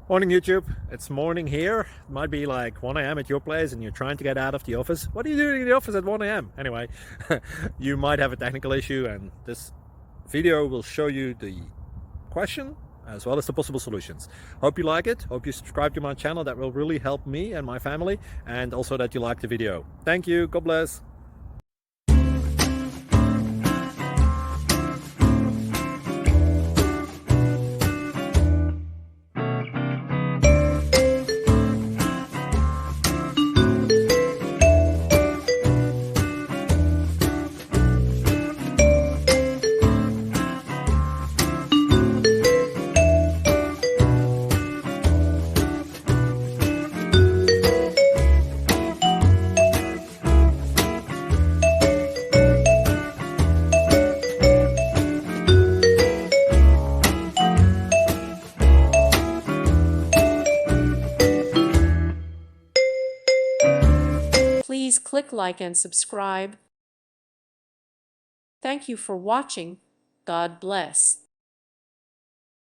Morning YouTube, it's morning here. It might be like 1 a.m. at your place and you're trying to get out of the office. What are you doing in the office at 1 a.m.? Anyway, you might have a technical issue and this video will show you the question as well as the possible solutions. Hope you like it, hope you subscribe to my channel. That will really help me and my family, and also that you like the video. Thank you, God bless. Please click like and subscribe. Thank you for watching. God bless.